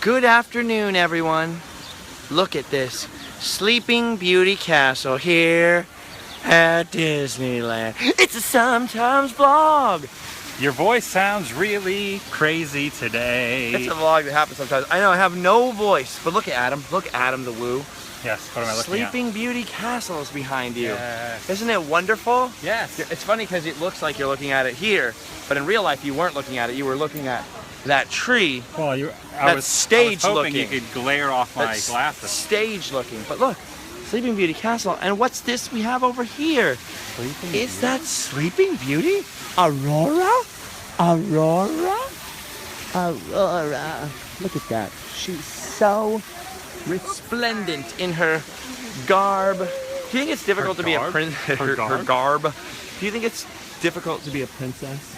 Good afternoon, everyone. Look at this Sleeping Beauty Castle here at Disneyland. It's a Sometimes vlog. Your voice sounds really crazy today. It's a vlog that happens sometimes. I know I have no voice, but look at Adam. Look at Adam the Woo. Yes, what am I looking at? Sleeping Beauty Castle is behind you. Yes. Isn't it wonderful? Yes. It's funny because it looks like you're looking at it here, but in real life you weren't looking at it. You were looking at that tree. Well, I was hoping looking. You could glare off my glasses. Stage looking. But look, Sleeping Beauty Castle. And what's this we have over here? Is that Sleeping Beauty? Aurora? Aurora? Aurora. Look at that. She's so resplendent in her garb. Do you think it's difficult to be a princess? Her garb. Do you think it's difficult to be a princess?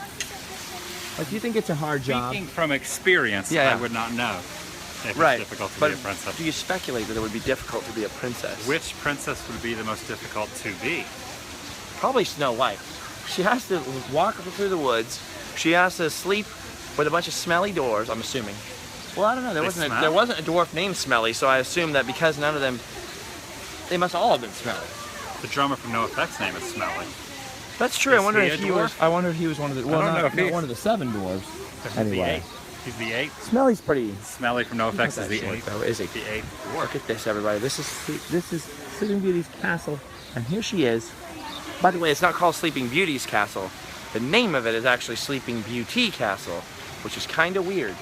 Like, do you think it's a hard job? Speaking from experience, I would not know if it's difficult to be a princess. Do you speculate that it would be difficult to be a princess? Which princess would be the most difficult to be? Probably Snow White. She has to walk through the woods. She has to sleep with a bunch of smelly doors, I'm assuming. Well, I don't know. There wasn't a dwarf named Smelly, so I assume that because none of them, they must all have been smelly. The drummer from NoFX name is Smelly. That's true. I wonder if he was one of the. Well, not one of the 7 dwarves. Anyway, he's the 8th. Smelly's pretty. Smelly from NoFX is the 8th. Though, is he? The 8th dwarf. Look at this, everybody. This is Sleeping Beauty's castle, and here she is. By the way, it's not called Sleeping Beauty's castle. The name of it is actually Sleeping Beauty Castle, which is kind of weird.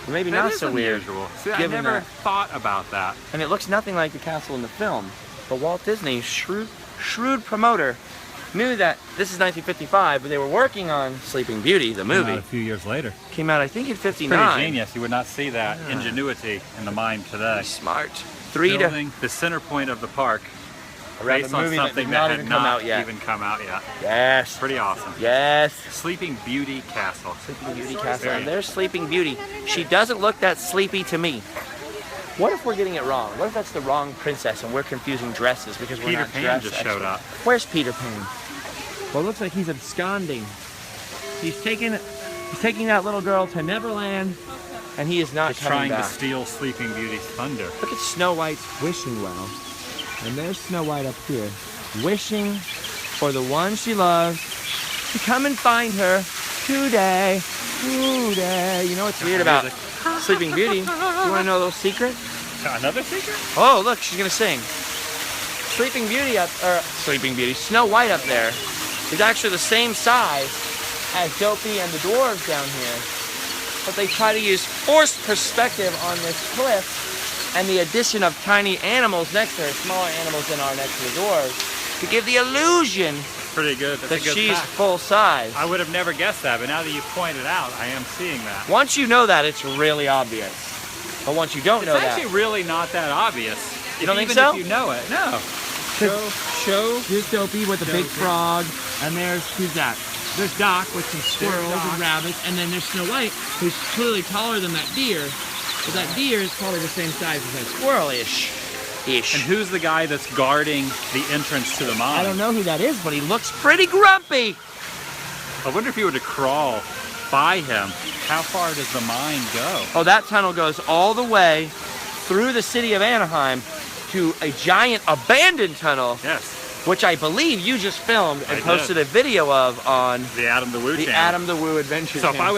Or maybe not so weird. See, I never thought about that. And it looks nothing like the castle in the film. But Walt Disney, shrewd promoter, knew that this is 1955, but they were working on Sleeping Beauty, the movie. A few years later. Came out, I think, in '59. Pretty genius. You would not see that ingenuity in the mind today. Smart. Building the center point of the park based on something that had not even come out yet. Yes. Pretty awesome. Yes. Sleeping Beauty Castle. Sleeping Beauty Castle. And there's Sleeping Beauty. She doesn't look that sleepy to me. What if we're getting it wrong? What if that's the wrong princess and we're confusing dresses because we're not dressed? Peter Pan just showed up. Where's Peter Pan? Well, it looks like he's absconding. He's taking that little girl to Neverland, and he is not coming back. Trying to steal Sleeping Beauty's thunder. Look at Snow White's wishing well. And there's Snow White up here, wishing for the one she loves to come and find her today. Today. You know what's weird about Sleeping Beauty? You want to know a little secret? Another secret? Oh, look, she's gonna sing. Snow White up there is actually the same size as Dopey and the dwarves down here. But they try to use forced perspective on this cliff and the addition of tiny animals next to her, smaller animals than are next to the dwarves, to give the illusion pretty good. that she's full size. I would have never guessed that, but now that you pointed out, I am seeing that. Once you know that, it's really obvious. But once you don't know that... It's actually really not that obvious. You don't think so? Even if you know it. No. Here's Dopey with the big frog, and who's that? There's Doc with some squirrels and rabbits, and then there's Snow White, who's clearly taller than that deer. But that deer is probably the same size as that squirrel-ish. And who's the guy that's guarding the entrance to the mine? I don't know who that is, but he looks pretty grumpy. I wonder if you were to crawl by him, how far does the mine go? Oh, that tunnel goes all the way through the city of Anaheim to a giant abandoned tunnel. Yes. Which I believe you just filmed and posted a video of on the Adam the Woo channel. The Adam the Woo Adventure Channel. So if I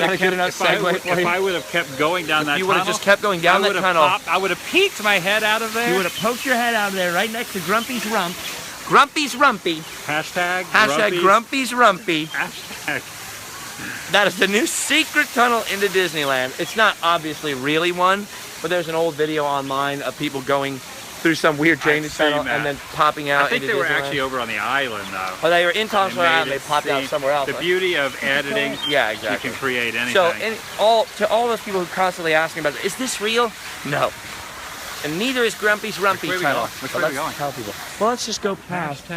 would have kept going down that tunnel, you would have just kept going down that tunnel. I would have peeked my head out of there. You would have poked your head out of there, right next to Grumpy's Rump. Grumpy's Rumpy. Hashtag Grumpy's Rumpy. Hashtag. That is the new secret tunnel into Disneyland. It's not obviously really one, but there's an old video online of people going through some weird drainage tunnel and then popping out. I think they were actually over on the island though. Oh, they were in Thompson Island. They popped out somewhere else. The beauty of editing, yeah, exactly. You can create anything. So, to all those people who are constantly asking about, is this real? No. And neither is Grumpy's Rumpy tunnel. Which way are we going? Tell people. Well, let's just go past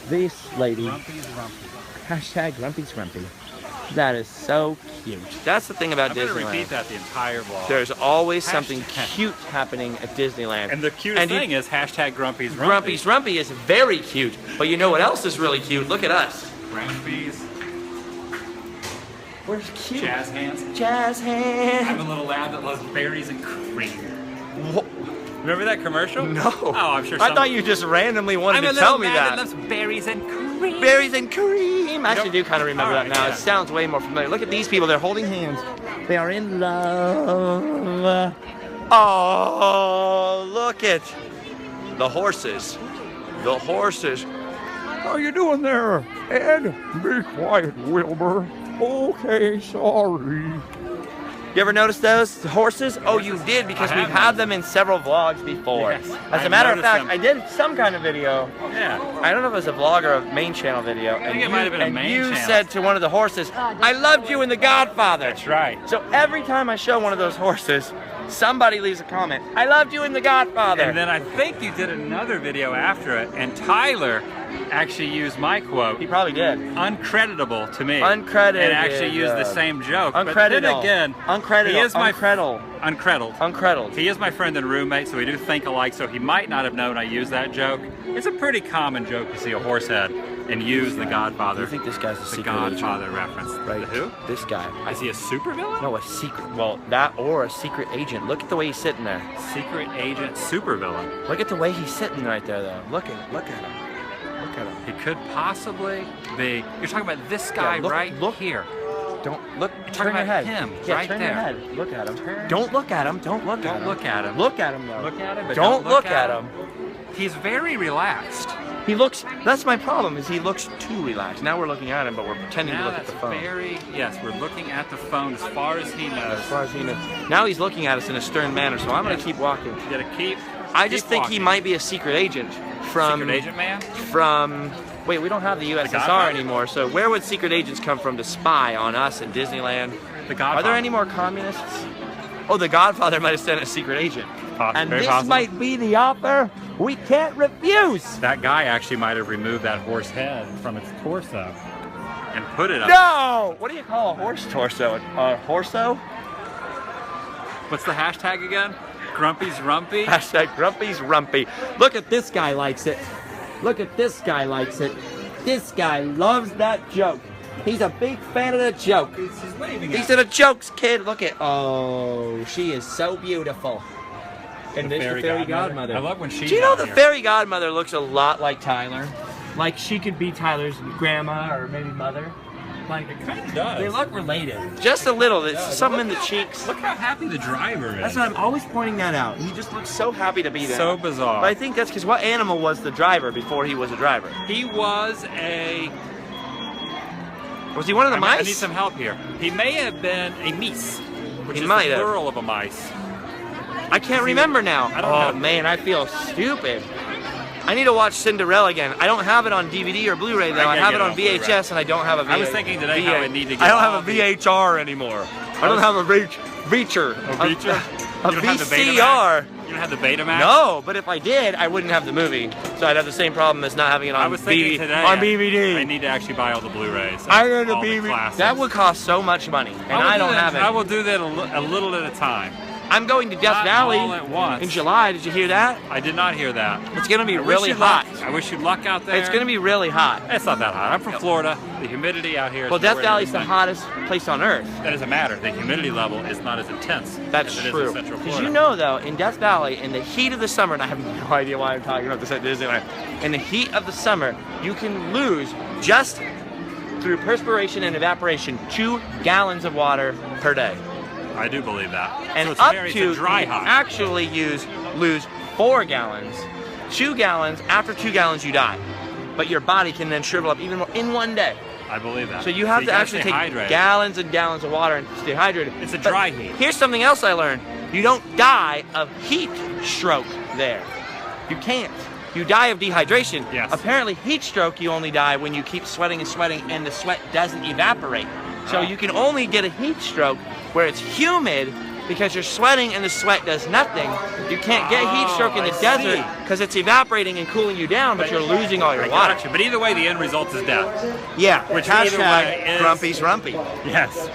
this lady. Grumpy's Rumpy. Hashtag Grumpy's Rumpy. That is so cute. That's the thing about Disneyland. I'm going to repeat that the entire vlog. There's always something cute happening at Disneyland. And the cutest thing is hashtag Grumpy's Rumpy. Grumpy's Rumpy is very cute. But you know what else is really cute? Look at us. Rumpy's Where's cute? Jazz hands. Jazz I have hands. a little lab that loves berries and cream. Remember that commercial? No. Oh, I'm sure. I thought you just randomly wanted to tell me that. loves berries and cream. Berries and cream. I actually do kind of remember that now. Yeah. It sounds way more familiar. Look at these people. They're holding hands. They are in love. Oh, look at the horses. The horses. How you doing there, Ed? Be quiet, Wilbur. Okay, sorry. You ever notice those horses? Oh, you did, because we've had them in several vlogs before. Yes, As a I've matter of noticed fact, them. I did some kind of video. Yeah. I don't know if it was a vlog or a main channel video. I think it might have been a main you channel. said to one of the horses, I loved you in The Godfather. That's right. So every time I show one of those horses, somebody leaves a comment, I loved you in The Godfather. And then I think you did another video after it, and Tyler actually used my quote. He probably did. Uncreditable to me. Uncredited. And actually used the same joke. Uncredited. But then again, Uncredited. he is my Uncredited. Uncreditable. He is my friend and roommate, so we do think alike, so he might not have known I used that joke. It's a pretty common joke to see a horse head and use the Godfather. I think this guy's a the secret Godfather agent. reference. Right. The who? This guy. Is he a supervillain? No, a secret. Well, that or a secret agent. Look at the way he's sitting there. Secret agent supervillain. Look at the way he's sitting right there, though. Look at him. Look at him. He could possibly be. You're talking about this guy look here. Don't look. You're Turn talking your about head. him Yeah, right turn there. your head. Look at him. Turn. Don't look at him. Don't look at him. Don't look at him. Look at him, though. Look at him, but don't look at him. He's very relaxed. He looks. That's my problem. Is he looks too relaxed. Now we're looking at him, but we're pretending to Now look at that's the phone. yes, we're looking at the phone as far as he knows. As far as he knows. Now he's looking at us in a stern manner, so I'm gonna keep walking. You gotta keep. I just think he might be a secret agent from. Secret agent man. From. Wait, we don't have the USSR Godfather? anymore, so where would secret agents come from to spy on us in Disneyland? The Godfather. Are there any more communists? Oh, the Godfather might have sent a secret agent. And Very this possible. might be the offer we can't refuse. That guy actually might have removed that horse head from its torso and put it up. No! What do you call a horse torso? A horso? What's the hashtag again? Grumpy's Rumpy? Hashtag Grumpy's Rumpy. Look at this guy likes it. Look at this guy likes it. This guy loves that joke. He's a big fan of the joke. He's waving These are the jokes, kid. Look at. Oh, she is so beautiful. And this is the fairy godmother. I love when she's Do you know out the here. fairy godmother looks a lot like Tyler? Like she could be Tyler's grandma or maybe mother. Like It kind of does. they look related. Just a little. There's something in the cheeks. Look how happy the driver is. That's what I'm always pointing that out. He just looks so happy to be there. So bizarre. But I think that's because what animal was the driver before he was a driver? He was a... Was he one of the I mice? need some help here. He may have been a meese, which He is might the have. plural of a mice. I can't remember now. I don't Oh know. man, I feel stupid. I need to watch Cinderella again. I don't have it on DVD or Blu-ray though. I gotta have get it on Blu-ray. VHS and I don't have a VHS. I was thinking today how I need to get I don't all have a the- VHR anymore. I don't have a feature. A feature? A You don't have the Betamax? VCR. You don't have the Betamax? No, but if I did, I wouldn't have the movie. So I'd have the same problem as not having it on I was thinking today on DVD. I need to actually buy all the Blu-rays. I know the all DVD. classics. That would cost so much money, and I don't have it. I will do that a little at a time. I'm going to Death Not Valley all at once. in July. Did you hear that? I did not hear that. It's going to be I wish really you hot. luck. I wish you luck out there. It's going to be really hot. It's not that hot. I'm from Florida. The humidity out here is Well, Death nowhere Valley's near the hottest place on earth. That doesn't matter. The humidity level is not as intense That's as it true. is in Central Because Florida. you know, though, in Death Valley, in the heat of the summer, and I have no idea why I'm talking about this at Disneyland, in the heat of the summer, you can lose just through perspiration and evaporation 2 gallons of water per day. I do believe that. And so it's up very, to it's a dry you hot. actually lose 4 gallons. 2 gallons, after 2 gallons you die. But your body can then shrivel up even more in one day. I believe that. So you have to gotta actually stay take hydrated. gallons and gallons of water and stay hydrated. It's a But dry heat. Here's something else I learned. You don't die of heat stroke there. You can't. You die of dehydration. Yes. Apparently heat stroke you only die when you keep sweating and sweating and the sweat doesn't evaporate. So you can only get a heat stroke where it's humid because you're sweating and the sweat does nothing. You can't get heat stroke in the I desert see. because it's evaporating and cooling you down, but you're losing all your I water. got you. But either way, the end result is death. Yeah, Which either way hashtag is- Grumpy's Rumpy. Yes.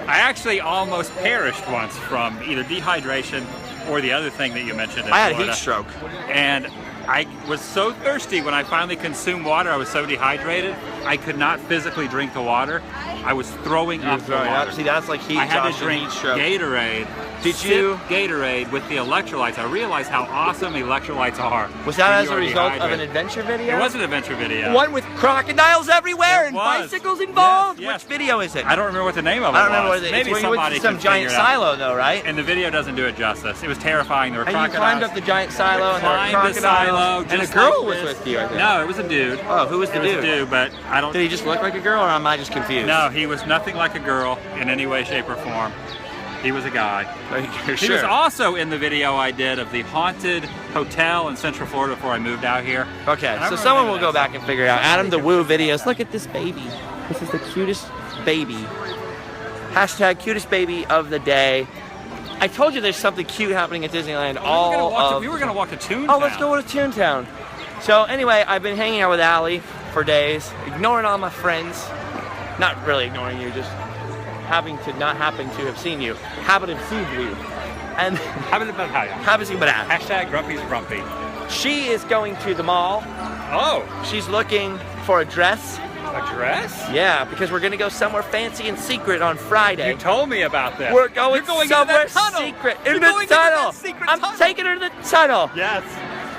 I actually almost perished once from either dehydration or the other thing that you mentioned in I had Florida. heat stroke. And I was so thirsty when I finally consumed water. I was so dehydrated, I could not physically drink the water. I was throwing up the water. See, that's like heat. I had to exhaustion, drink heat stroke. Gatorade. Did you? Gatorade with the electrolytes. I realized how awesome electrolytes are. Was that when as you a are result of an dehydrated. adventure video? It was an adventure video. One with crocodiles everywhere It and was. bicycles involved? Yes, yes. Which video is it? I don't remember what the name of it was. I don't remember what it is. Maybe It's when you went somebody to some can giant figure it out. silo though, right? And the video doesn't do it justice. It was terrifying. There were And crocodiles. you climbed up the giant silo and there were Climbed the silo, crocodiles. And a just girl like was this. with you, I think. No, it was a dude. Oh, who was the It dude? was a dude, but I don't... Did he just look like a girl or am I just confused? No, he was nothing like a girl in any way, shape, or form. He was a guy. You're He sure? was also in the video I did of the haunted hotel in Central Florida before I moved out here. Okay, And I so remember someone the will name go of that back and figure it out. Adam the Woo videos. Look at this baby. This is the cutest baby. Hashtag cutest baby of the day. I told you there's something cute happening at Disneyland We were gonna walk to Toontown. Oh, let's go to Toontown. So anyway, I've been hanging out with Allie for days, ignoring all my friends. Not really ignoring you, just happen to have seen you. Happen to have seen you. And haven't seen but Hashtag Grumpy's Rumpy. she is going to the mall. Oh, She's looking for a dress. a dress? Yeah, because we're gonna go somewhere fancy and secret on Friday. You told me about this. We're going, You're going somewhere into that tunnel. secret You're in going the into tunnel. that secret I'm tunnel. taking her to the tunnel. Yes.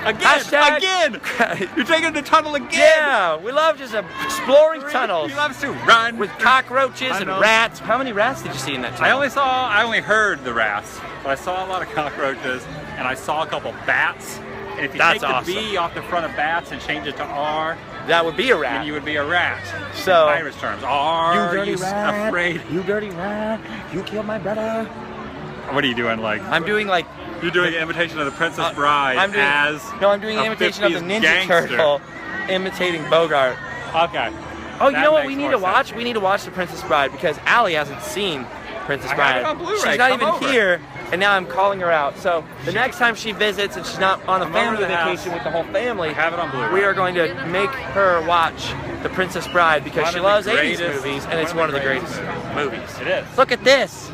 Hashtag- Again. You're taking the tunnel again. Yeah, we love just exploring tunnels He loves to run with cockroaches and tunnels. rats. How many rats did you see in that tunnel? I only heard the rats, but I saw a lot of cockroaches, and I saw a couple bats. And if you That's take the awesome. B off the front of bats and change it to R, That would be a then rat. you would be a rat. So- in Irish terms, are You dirty you rat. afraid? You dirty rat. You killed my brother. What are you doing? Like I'm doing like you're doing an imitation of the Princess Bride I'm doing, as no, I'm doing an a imitation of the 50s Ninja gangster. Turtle imitating Bogart. Okay. Oh, you That know what makes we need more to sense. watch? We need to watch The Princess Bride because Allie hasn't seen Princess I Bride. have it on Blu-ray. She's not Come even over. here, and now I'm calling her out. So the next time she visits and she's not on a Come over family to the vacation house. with the whole family, I have it on Blu-ray. we are going to make her watch The Princess Bride because One she of the loves 80s greatest- movies, and it's one of the greatest movies. It is. Look at this.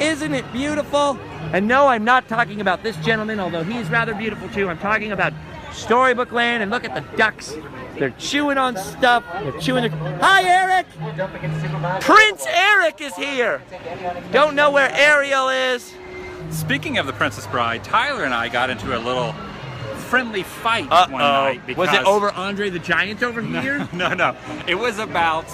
Isn't it beautiful? And no, I'm not talking about this gentleman, although he's rather beautiful too. I'm talking about Storybook Land, and look at the ducks. They're chewing on stuff. They're chewing their... Hi, Eric! Prince Eric is here! Don't know where Ariel is. Speaking of the Princess Bride, Tyler and I got into a little friendly fight one night. Was it because- over Andre the Giant over here? No. It was about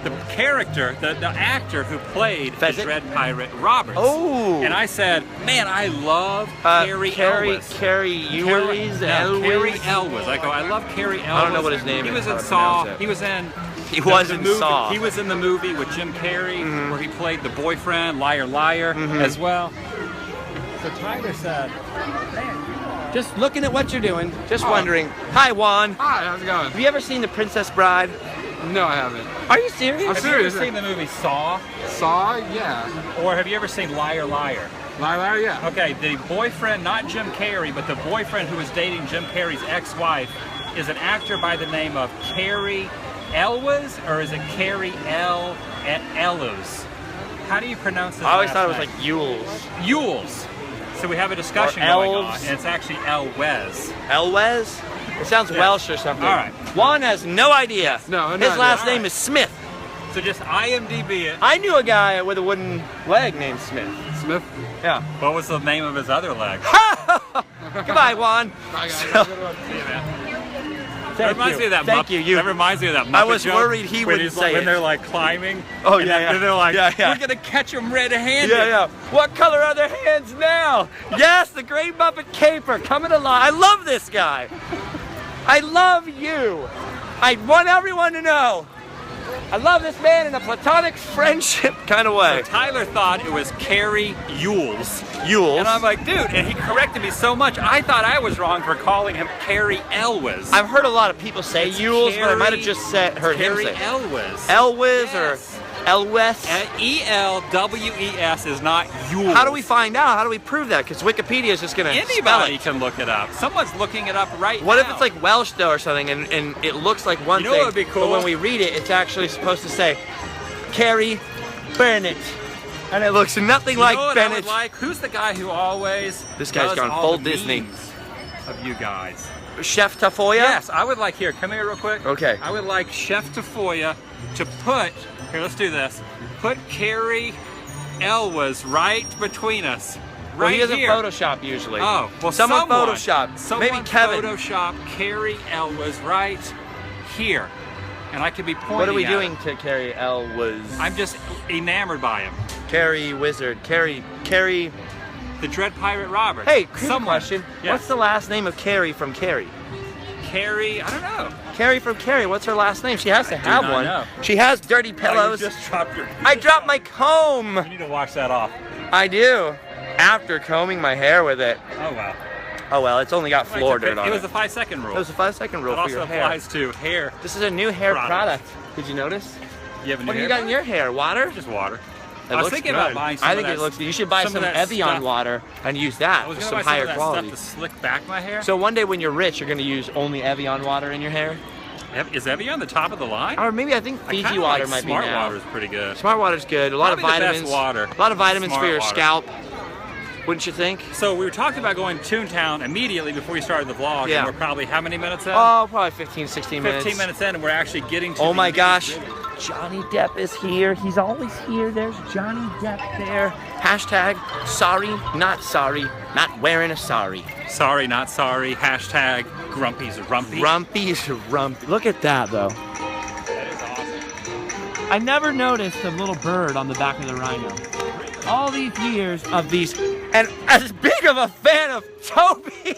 the character, the actor who played the Pheasant? Dread Pirate Roberts. Oh. And I said, man, I love Carrie Elwes. Carrie Elwes? Carrie Elwes. I go, I love Carrie Elwes. I don't know what his name He is, was how in to Saw. pronounce it. He was in. He was in movie. Saw. He was in the movie with Jim Carrey, where he played the boyfriend, Liar Liar, as well. So Tyler said, Just looking at what you're doing. Just wondering. Hi, Juan. Hi, how's it going? Have you ever seen The Princess Bride? No, I haven't. Are you serious? I'm have you ever serious. seen the movie Saw? Saw? Yeah. Or have you ever seen Liar Liar? Liar, yeah. Okay, the boyfriend, not Jim Carrey, but the boyfriend who was dating Jim Carrey's ex-wife is an actor by the name of Carrie Elwes, or is it Carrie Elwes? How do you pronounce this? I always last thought it was name? like Yules. Yules. So we have a discussion Or going on, elves. and it's actually Elwes. Elwes? It sounds Yeah. Welsh or something. All right. Juan has no idea. No, His no, last no. name is Smith. So just IMDb it. I knew a guy with a wooden leg named Smith. Smith? Yeah. What was the name of his other leg? Goodbye, Juan. Bye, guys. See you, man. That reminds me of that. Thank Muppet, you. That reminds me of that. Muppet I was joke worried he when wouldn't he's like, say when it. they're like climbing. Oh, and yeah, then yeah. they're like, Yeah, yeah. we're gonna catch him red-handed. Yeah, yeah. What color are their hands now? Yes, the Great Muppet Caper coming alive. I love this guy. I love you. I want everyone to know. I love this man in a platonic friendship kind of way. So Tyler thought it was Carrie Yules. Yules. And I'm like, dude, and he corrected me so much. I thought I was wrong for calling him Carrie Elwes. I've heard a lot of people say It's Yules, but I might have Carrie- just heard him Carrie say it. Elwes. Elwes Yes. or Elwes. ELWES is not Yules. How do we find out? How do we prove that? Because Wikipedia is just going to spell Anybody it. can look it up. Someone's looking it up right now. What if it's like Welsh though or something and it looks like one You know thing, what would be cool? but when we read it, it's actually supposed to say Carrie Bennett. And it looks nothing You like know what I Bennett. would like? Who's the guy who always This guy's does gone all full the Disney. memes? of you guys. Chef Tafoya? Yes, I would like, here, come here real quick. Okay. I would like Chef Tafoya to put, here, let's do this. Put Carrie Elwes right between us. Well, Right he doesn't here. Photoshop usually. Oh, well, someone Photoshop. Someone Maybe Kevin. Photoshop Carrie Elwes right here. And I could be pointing What are we at doing him. to Carrie Elwes? I'm just enamored by him. Carrie Wizard. Carrie. The Dread Pirate Robert. Hey, here's a Someone. question. Yes. What's the last name of Carrie from Carrie? Carrie, I don't know. Carrie from Carrie. What's her last name? She has to have not one. know. She has dirty Oh, pillows. you just dropped your... I dropped my comb. You need to wash that off. I do. After combing my hair with it. Oh, wow. Oh well, it's only got floor dirt on It it. was a 5-second rule. It was a 5-second rule It for also your hair. applies to hair. This is a new hair Product. product. Did you notice? You have a new What do hair you got in your hair? Water? Just water. It I was looks thinking good. about buying some I of think that it looks good. You should buy some some of that Evian stuff. water and use that I was for going to some buy some higher of that quality. stuff to slick back my hair. So one day when you're rich, you're going to use only Evian water in your hair? Is Evian the top of the line? Or maybe I think I Fiji kinda water like might be Smart now. water is pretty good. Smart water's good. A lot Probably of the best vitamins. water. A lot of vitamins for Smart your water. scalp. Wouldn't you think? So we were talking about going to Toontown immediately before we started the vlog. Yeah. And we're probably how many minutes in? Oh, probably 15, 16 minutes. 15 minutes in, and we're actually getting to Oh the my gosh. nitty-gritty. Johnny Depp is here. He's always here. There's Johnny Depp there. Hashtag sorry, not wearing a sorry. Sorry, not sorry. Hashtag Grumpy's Rumpy. Rumpy's Rumpy. Look at that though. That is awesome. I never noticed a little bird on the back of the rhino. All these years of these, and as big of a fan of Toby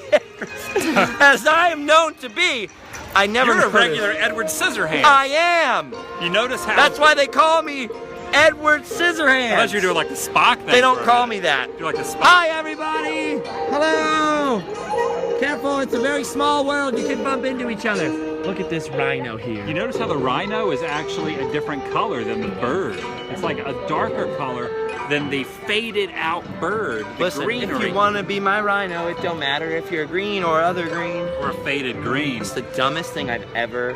as I am known to be, I never You're a noticed. regular Edward Scissorhands. I am. You notice how... That's why they call me Edward Scissorhands. Unless you're doing like the Spock thing. They don't for a call minute. me that. You're like the Spock. Hi, everybody. Hello. Careful, it's a very small world. You can bump into each other. Look at this rhino here. You notice how the rhino is actually a different color than the bird. It's like a darker color than the faded out bird, the Listen, greenery. if you want to be my rhino, it don't matter if you're green or other green. or a faded green. It's the dumbest thing I've ever...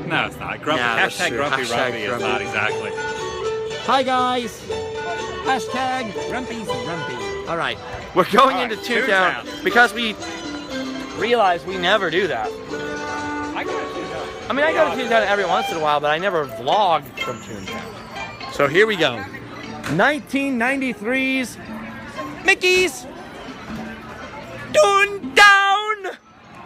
No, it's not. Grumpy, Nah, that's hashtag true. Grumpy Hashtag Rumpy is Grumpy. not exactly. Hi, guys. Hashtag Rumpy's Rumpy. All right, we're going All right, into Toontown because we realize we never do that. I go to Toontown. I mean, I go to Toontown every once in a while, but I never vlogged from Toontown. So here we go. 1993's Mickey's Toontown.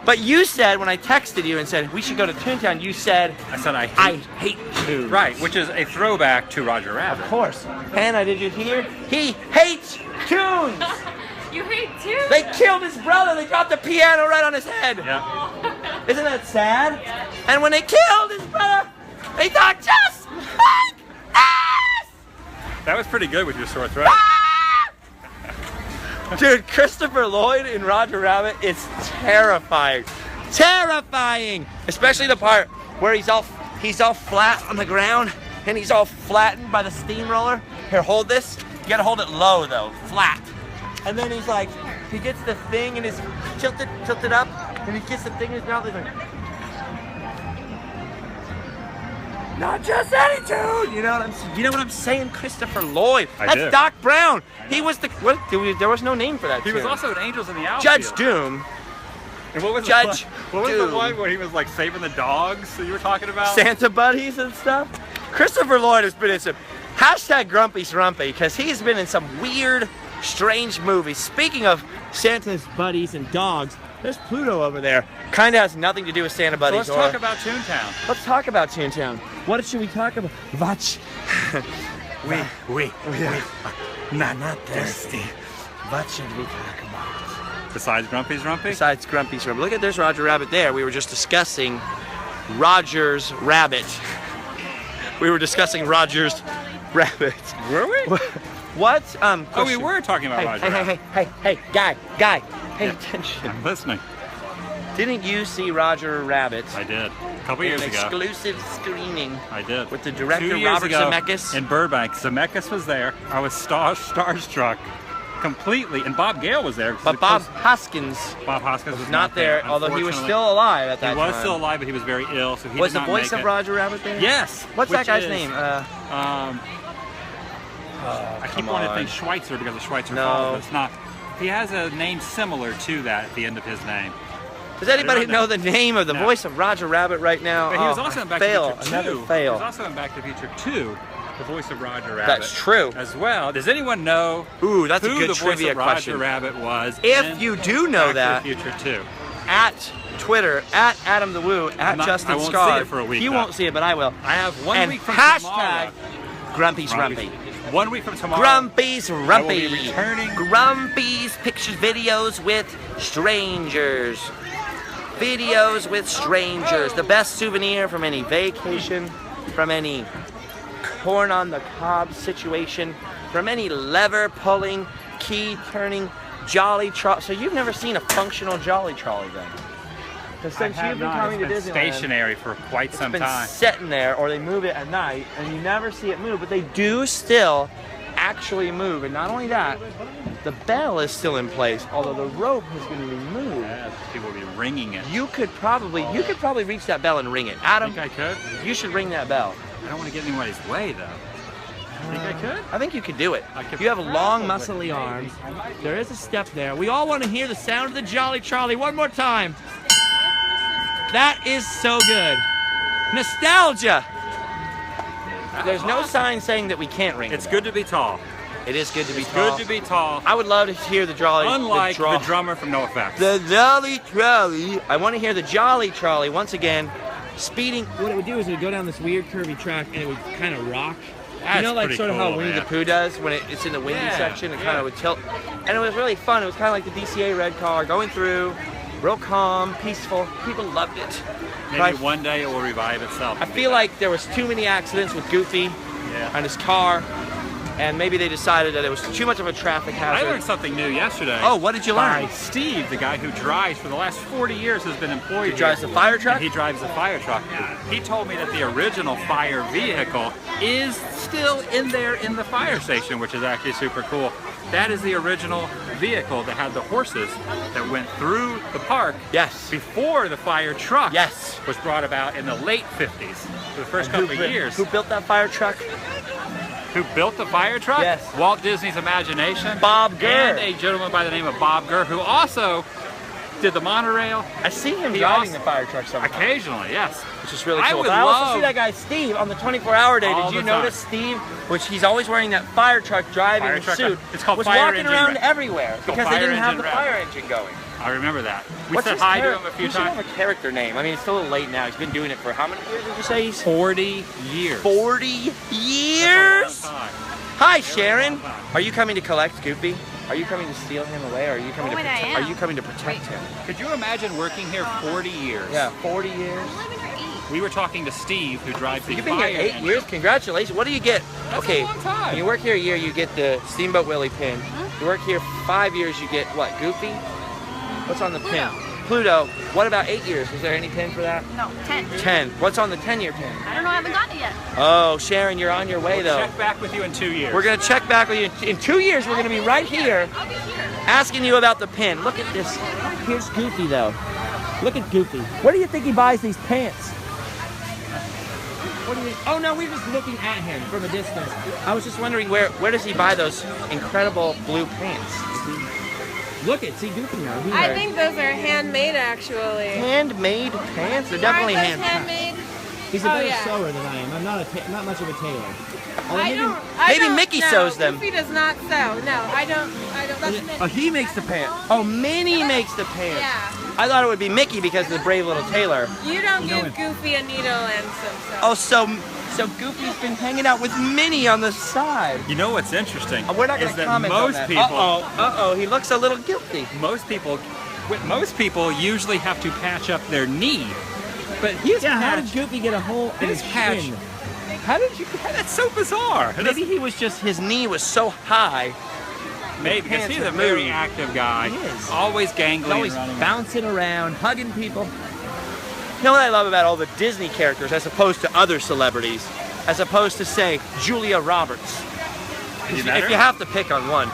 But you said, when I texted you and said we should go to Toontown, you said, I said I I hate. hate tunes. Right, which is a throwback to Roger Of Rabbit. course. Hannah, did you hear? He hates tunes. You hate too? They killed his brother. They dropped the piano right on his head. Yeah. Isn't that sad? And when they killed his brother, they thought just like us. That was pretty good with your sore throat. Dude, Christopher Lloyd in Roger Rabbit is terrifying. Terrifying! Especially the part where he's all flat on the ground and he's all flattened by the steamroller. Here, hold this. You gotta hold it low though, flat. And then he's like, he gets the thing and is tilted up, and he gets the thing in his mouth. He's like, not just any tune. You know what I'm saying? Christopher Lloyd. I That's do. Doc Brown. He was the there was no name for that. He was tune. also in Angels in the Outfield. Judge Doom. And what was Judge what was Doom. the one where he was like saving the dogs that you were talking about? Santa buddies and stuff. Christopher Lloyd has been in some hashtag Grumpy's Rumpy because he's been in some weird, strange movies. Speaking of Santa's buddies and dogs, there's Pluto over there. Kind of has nothing to do with Santa So buddies. let's talk about Toontown. Let's talk about Toontown. What should we talk about? Watch. We Not thirsty. What should we talk about? Besides Grumpy's Rumpy? Besides Grumpy's Rabbit. Look at there's Roger Rabbit there. We were just discussing Roger's Rabbit. We were discussing Roger's Rabbit. Were we? What? Oh, we question. were talking about Hey, Roger Rabbit. hey, guy, pay attention. I'm listening. Didn't you see Roger Rabbit? I did. A couple in years an ago. exclusive screening I did. with the director 2 years Robert ago Zemeckis. in Burbank. Zemeckis was there. I was starstruck completely, and Bob Gale was there. But Bob Hoskins Bob Hoskins was not there, although he was unfortunately. still alive at that He time. was still alive, but he was very ill, so he Was did the not voice make of it. Roger Rabbit there? Yes. What's that which guy's is, name? I keep come wanting to on. think Schweitzer because of Schweitzer No. Falls, but it's not. He has a name similar to that at the end of his name. Does anybody I don't know the name of the No. voice of Roger Rabbit right now? But he was also in Back to the Future 2. Another He fail. was also in Back to the Future 2, the voice of Roger Rabbit. That's true. As well. Does anyone know Ooh, that's a who good the voice trivia of Roger question. Rabbit was? If in you do know Back that, to the Future 2. at Twitter, at Adam the Woo, at Justin I won't Scar. see it for a week, You though. won't see it, but I will. I have 1 And week from hashtag tomorrow. Grumpy's Rumpy. 1 week from tomorrow. Grumpy's I will Rumpy. be returning. Grumpy's pictures, videos with strangers. Videos with strangers. The best souvenir from any vacation, from any corn on the cob situation, from any lever pulling, key turning, jolly trolley. So you've never seen a functional jolly trolley then? Because since you've been coming to It's been Disneyland, stationary for quite it's some been time. sitting there, or they move it at night, and you never see it move. But they do still actually move, and not only that, the bell is still in place, although the rope has been removed. Yeah, people will be ringing it. You could probably reach that bell and ring it. Adam, Think I could? you should ring that bell. I don't want to get in anybody's way, though. Think I could? I think you could do it. I could You have long, probably. muscly arms. There is a step there. We all want to hear the sound of the Jolly Trolley one more time. That is so good. Nostalgia. There's no sign saying that we can't ring It's the good to be tall. bell. It is good to be It's tall. good to be tall. I would love to hear the Jolly. Unlike the drummer from NoFX. The Jolly Trolley. I want to hear the Jolly Trolley once again, speeding. What it would do is it would go down this weird curvy track and it would kind of rock. That's You know, like pretty sort of cool, how Winnie man. the Pooh does when it's in the windy Yeah, section. It kind yeah. of would tilt, and it was really fun. It was kind of like the DCA red car going through, real calm, peaceful. People loved it. Maybe But one day it will revive itself. I feel like there was too many accidents with Goofy Yeah. and his car, and maybe they decided that it was too much of a traffic I hazard. learned something new yesterday. Oh, what did you learn? By Steve, the guy who drives for the last 40 years, has been employed. He drives here. the fire truck? And he drives the fire truck. He told me that the original fire vehicle is still in there in the fire station, which is actually super cool. That is the original vehicle that had the horses that went through the park Yes. before the fire truck Yes. was brought about in the late 50s. For the first couple of years. Who built that fire truck? Who built the fire truck? Yes. Walt Disney's imagination. Bob Gurr. And a gentleman by the name of Bob Gurr, who also did the monorail I see him He driving also- the fire truck sometimes. occasionally, yes. Which is really I cool. would But I also love- see that guy Steve on the 24-hour day. All Did you the time. notice Steve? Which he's always wearing that fire truck driving Fire truck, suit. it's called was fire walking engine around wrap. everywhere called because they fire didn't have engine the wrap. fire engine going. I remember that. We What's said his hi to char- him a few he should have times. a character name. I mean, it's still a little late now. He's been doing it for how many years did you say? He's 40 years. 40 That's a years? long time. Hi, Sharon. Are you coming to collect Goofy? Are you coming to steal him away, or are you coming to Oh, wait, I protect? am. Are you coming to protect him? Could you imagine working here 40 years? Yeah, 40 years. I'm living for 8. We were talking to Steve, who drives the You've been fire here 8 engine. years. Congratulations. What do you get? That's Okay, a long time. when you work here a year, you get the Steamboat Willie pin. You work here 5 years, you get what? Goofy? What's on the pin? Pluto. What about 8 years? Was there any pin for that? No, 10. 10. What's on the 10-year pin? I don't know, I haven't gotten it yet. Oh, Sharon, you're on your way though. Check back with you in 2 years. We're gonna check back with you in 2 years. We're gonna be right here I'll be here. asking you about the pin. Look at this. Here's Goofy though. Look at Goofy. Where do you think he buys these pants? What do you? Oh no, we're just looking at him from a distance. I was just wondering where does he buy those incredible blue pants? Look at see Goofy now. He I wears think those are handmade, actually. handmade pants. They're definitely Aren't those hand. handmade? He's a Oh, better yeah. sewer than I am. I'm not much of a tailor. Although I maybe- don't. Maybe Mickey no, sews them. Goofy does not sew. No, I don't. That's Mickey. Oh, he makes the pants. Oh, Minnie makes the pants. Yeah. I thought it would be Mickey because of the brave little tailor. You don't give Goofy a needle and some Oh, so Goofy's been hanging out with Minnie on the side. You know what's interesting? We're not going is to that comment on most that. people, Uh-oh, he looks a little guilty. most people usually have to patch up their knee. But his Yeah, how patch, did Goofy get a hole in his his patch. shin? How did you? That's so bizarre. Maybe he was just, his knee was so high. Maybe because pants he's a have very moved. active guy. He is. Always He's gangly always and running. bouncing around, hugging people. You know what I love about all the Disney characters as opposed to other celebrities? As opposed to, say, Julia Roberts. You met If her? you have to pick on one,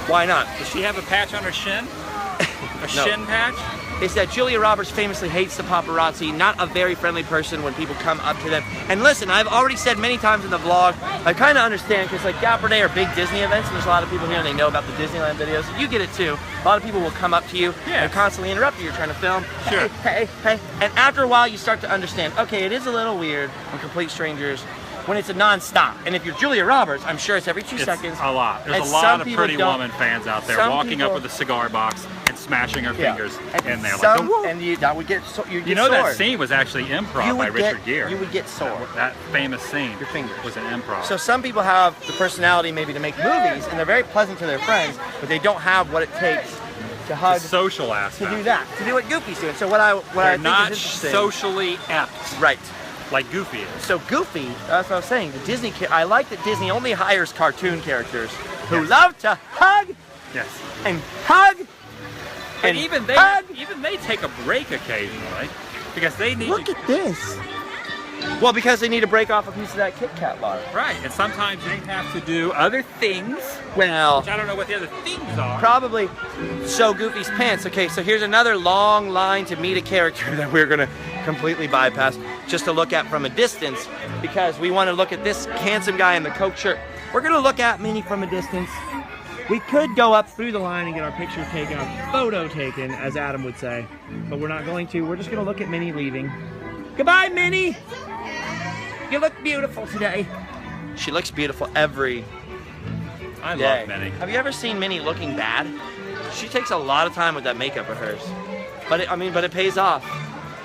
why not? Does she have a patch on her shin? A No. shin patch? is that Julia Roberts famously hates the paparazzi, not a very friendly person when people come up to them. And listen, I've already said many times in the vlog, I kind of understand because like Dapper Day are big Disney events and there's a lot of people here and they know about the Disneyland videos. You get it too. A lot of people will come up to you and constantly interrupt you. You're trying to film. Sure. Hey. And after a while you start to understand, okay, it is a little weird when complete strangers, when it's a non-stop. And if you're Julia Roberts, I'm sure it's every 2 seconds. A lot. There's And a lot some of people Pretty don't. Woman fans out there Some walking up people- with a cigar box and smashing her fingers in there. Some, Like, and that would get so, you know that scene was actually improv by Richard Gere. You would get sore. That famous scene Your fingers. was an improv. So some people have the personality maybe to make movies, and they're very pleasant to their friends, but they don't have what it takes to hug, the social to aspect. do that, to do what Goofy's doing. So what I They're think not is interesting, socially apt right? like Goofy is. So Goofy, that's what I was saying. The Disney, I like that Disney only hires cartoon characters who love to hug Yes. and hug. And And even hug. they take a break occasionally because they need Look to, at this. Well, because they need to break off a piece of that Kit Kat bar. right, and sometimes they have to do other things, Well, which I don't know what the other things are. probably sew Goofy's pants. Okay, so here's another long line to meet a character that we're gonna completely bypass just to look at from a distance because we want to look at this handsome guy in the Coke shirt. We're gonna look at Minnie from a distance. We could go up through the line and get our picture taken, our photo taken, as Adam would say, but we're not going to. We're just gonna look at Minnie leaving. Goodbye, Minnie. You look beautiful today. She looks beautiful every I day. love Minnie. Have you ever seen Minnie looking bad? She takes a lot of time with that makeup of hers. But it pays off.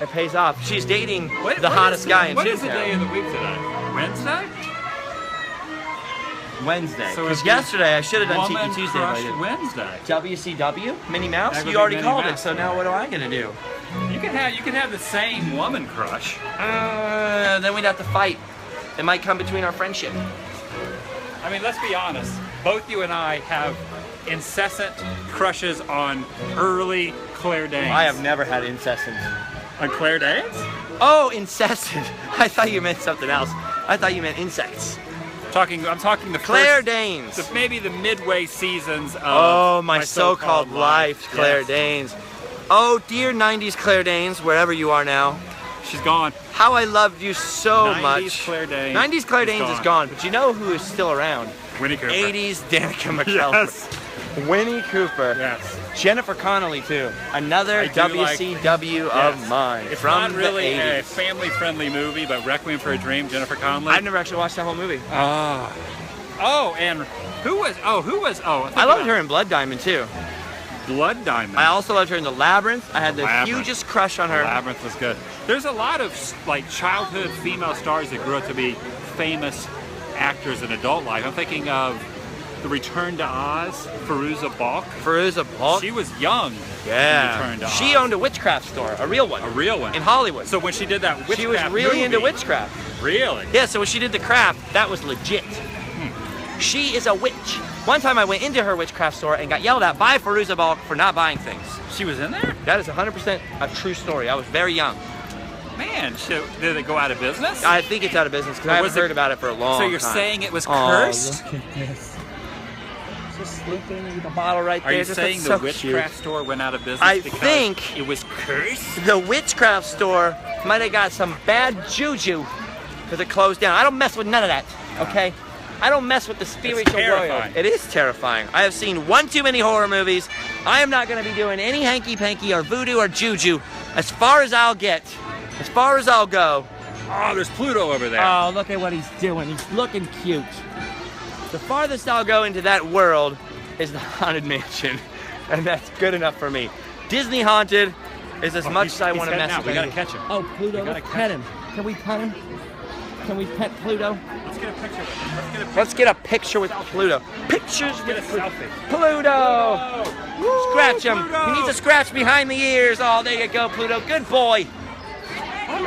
It pays off. She's dating the hottest guy in What is the day Toontown. of the week today? Wednesday? Wednesday. So Because it's yesterday I should have done Woman Tiki Tuesday. But I Crush didn't. Wednesday. WCW? Minnie Mouse? That would You be already Minnie called it, Mouse. so now what am I gonna do? You can have the same woman crush. Then we'd have to fight. It might come between our friendship. I mean, let's be honest. Both you and I have incessant crushes on early Claire Danes. I have never had incessant. On Claire Danes? Oh, incessant. I thought you meant something else. I thought you meant insects. I'm talking the Claire first, Danes. maybe the midway seasons of Oh, my so-called life, Claire Yes. Danes. Oh, dear 90s Claire Danes, wherever you are now. She's gone. How I loved you so 90s much. Claire Danes 90s Claire is Danes is gone. gone, but you know who is still around? Winnie Cooper. 80s Danica McKelvey. Yes. Winnie Cooper. Yes. Jennifer Connelly, too. Another I do like- WCW of Yes. mine. It's from not really the a 80s. family-friendly movie, but Requiem for a Dream, Jennifer Connelly. I've never actually watched that whole movie. Oh, and who was? I loved her in Blood Diamond, too. Blood Diamond. I also loved her in The Labyrinth. I had the Labyrinth. hugest crush on her. Labyrinth was good. There's a lot of like childhood female stars that grew up to be famous actors in adult life. I'm thinking of The Return to Oz, Fairuza Balk. Fairuza Balk. She was young. in Return to She Oz. owned a witchcraft store, a real one. A real one. In Hollywood. So when she did that witchcraft she was really into movie- witchcraft. Really? Yeah, so when she did the craft, that was legit. She is a witch. One time I went into her witchcraft store and got yelled at by Fairuza Balk for not buying things. She was in there? That is 100% a true story. I was very young. Man, did it go out of business? I think it's out of business because I was haven't heard it- about it for a long so time. you're saying it was Aw, cursed? look at this. Just slipping with the bottle right Are there. you Just saying looks the so witchcraft cute. store went out of business I because think- it was cursed? The witchcraft store might have got some bad juju because it closed down. I don't mess with none of that, okay? I don't mess with the spiritual world. terrifying. It is terrifying. I have seen one too many horror movies. I am not going to be doing any hanky-panky or voodoo or juju as far as I'll get, as far as I'll go. Oh, there's Pluto over there. Oh, look at what he's doing. He's looking cute. The farthest I'll go into that world is the Haunted Mansion, and that's good enough for me. Disney Haunted is as much as I want to mess with. We gotta catch him. Oh, Pluto, We gotta let's catch pet him. Can we pet him? Can we pet Pluto? Let's get a picture with him. Let's get a picture with Pluto. Pictures Get a with Pluto. selfie. Pluto! Woo, Scratch him. Pluto! He needs a scratch behind the ears. Oh, there you go, Pluto. Good boy.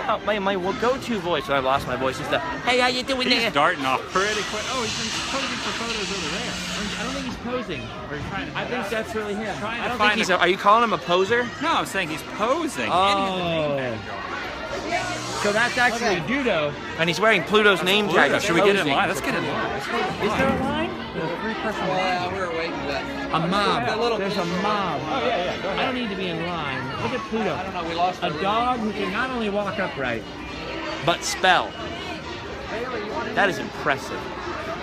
Oh, my go-to voice when I've lost my voice is the, hey, how you doing He's there? darting off pretty quick. Oh, he's been posing for photos over there. I don't think he's posing. Or he's trying to I think that's really him. Trying to I don't find think he's a- are you calling him a poser? No, I'm saying he's posing. Oh. So that's actually Dudo. And he's wearing Pluto's name tag. Should we get in line? Let's get in line. Is there a line? There's a 3-person line. Well, we were waiting, but A mob. That little- There's a mob. Oh, yeah, go I don't need to be in line. Look at Pluto. I don't know, we lost A our dog who can not only walk upright, but spell. That is impressive.